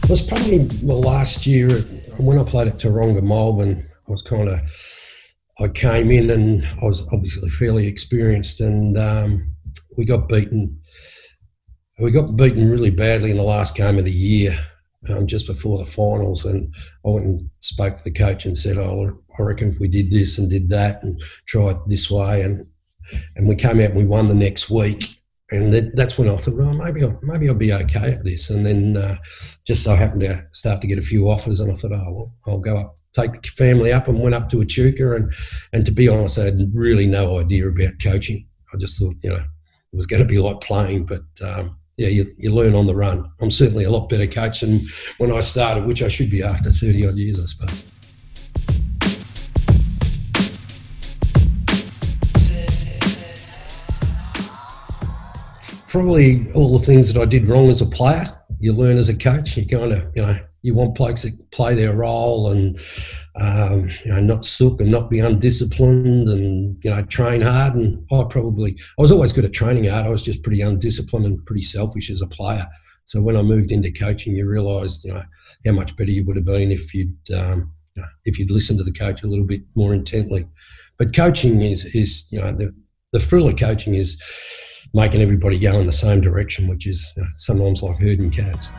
It was probably the last year when I played at Taronga, Melbourne. I came in and I was obviously fairly experienced, and we got beaten. We got beaten really badly in the last game of the year, just before the finals. And I went and spoke to the coach and said, "Oh, I reckon if we did this and did that and tried this way," and we came out and we won the next week. And that's when I thought, well, maybe I'll be okay at this. And then just so happened to start to get a few offers, and I thought, oh, well, I'll go up, take the family up, and went up to Echuca. And to be honest, I had really no idea about coaching. I just thought, it was going to be like playing. But you learn on the run. I'm certainly a lot better coach than when I started, which I should be after 30 odd years, I suppose. Probably all the things that I did wrong as a player, you learn as a coach. You kind of, you want players to play their role and, not sook and not be undisciplined and, train hard. And I was always good at training hard. I was just pretty undisciplined and pretty selfish as a player. So when I moved into coaching, you realised, how much better you would have been if you'd listened to the coach a little bit more intently. But coaching is the thrill of coaching is making everybody go in the same direction, which is sometimes like herding cats.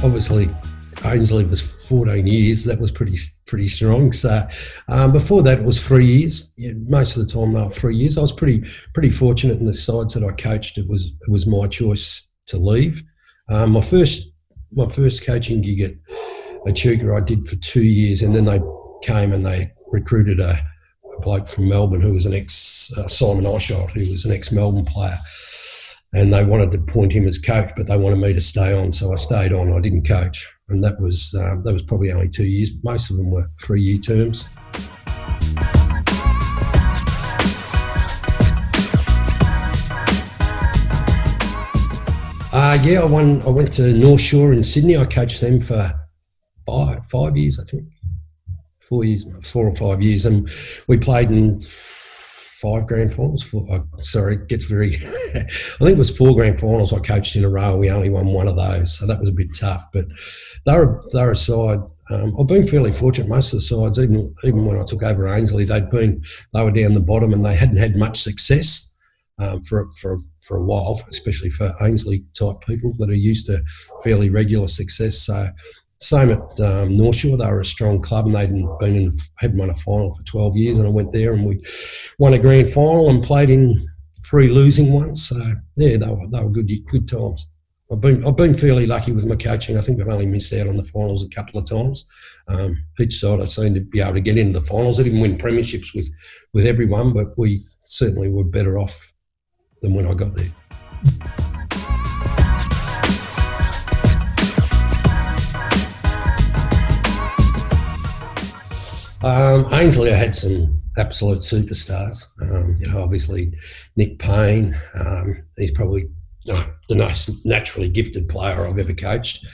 Obviously, Ainslie was 14 years. That was pretty strong. So before that, it was 3 years. Most of the time, 3 years. I was pretty fortunate in the sides that I coached. It was my choice to leave. My first coaching gig at Echuca I did for 2 years, and then they came and they recruited a bloke from Melbourne who was an Simon Oshott, who was an ex-Melbourne player, and they wanted to appoint him as coach, but they wanted me to stay on, so I stayed on. I didn't coach, and that was probably only 2 years. Most of them were 3-year terms. I went to North Shore in Sydney. I coached them for 5 years, I think. 4 or 5 years, and we played in 5 grand finals. It gets very. I think it was 4 grand finals I coached in a row. We only won one of those, so that was a bit tough. But they're a side. I've been fairly fortunate. Most of the sides, even when I took over Ainslie, they were down the bottom and they hadn't had much success for a while, especially for Ainslie type people that are used to fairly regular success. So. Same at North Shore, they were a strong club and hadn't won a final for 12 years, and I went there and we won a grand final and played in 3 losing ones. So yeah, they were good times. I've been fairly lucky with my coaching. I think I've only missed out on the finals a couple of times. Each side I seemed to be able to get into the finals. I didn't win premierships with everyone, but we certainly were better off than when I got there. Ainslie, I had some absolute superstars. Obviously Nick Payne. He's probably the most naturally gifted player I've ever coached.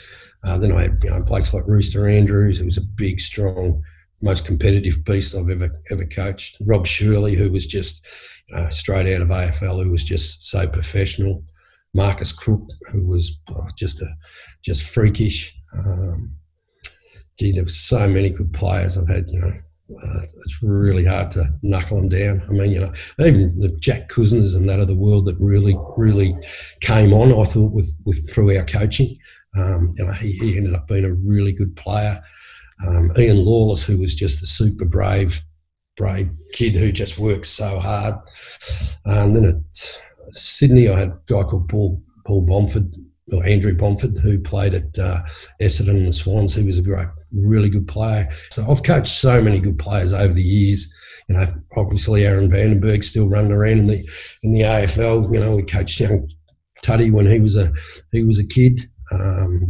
Then I had blokes like Rooster Andrews, who was a big, strong, most competitive beast I've ever coached. Rob Shirley, who was just straight out of AFL, who was just so professional. Marcus Crook, who was just freakish. There were so many good players I've had, it's really hard to knuckle them down. I mean, even the Jack Cousiners and that of the world that really, really came on, I thought, through our coaching. He ended up being a really good player. Ian Lawless, who was just a super brave kid who just worked so hard. And then at Sydney, I had a guy called Paul Bomford, or Andrew Bomford, who played at Essendon and the Swans. He was a really good player. So I've coached so many good players over the years. Obviously Aaron Vandenberg still running around in the AFL. We coached young Tuddy when he was a kid.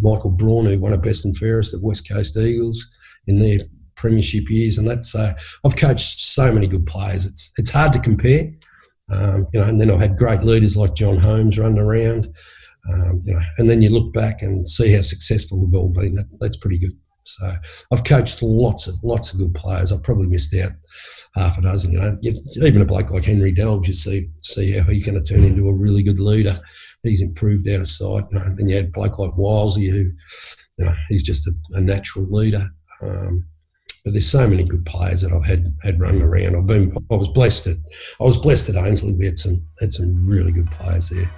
Michael Braun, who won a best and fairest at West Coast Eagles in their premiership years, and that's I've coached so many good players. It's hard to compare. And then I've had great leaders like John Holmes running around. And then you look back and see how successful they've all been. That's pretty good. So I've coached lots of good players. I've probably missed out half a dozen. Even a bloke like Henry Delves, you see how he's going to turn into a really good leader. He's improved out of sight. And you had a bloke like Wilesy, who he's just a natural leader. But there's so many good players that I've had running around. I was blessed at Ainslie. We had some really good players there.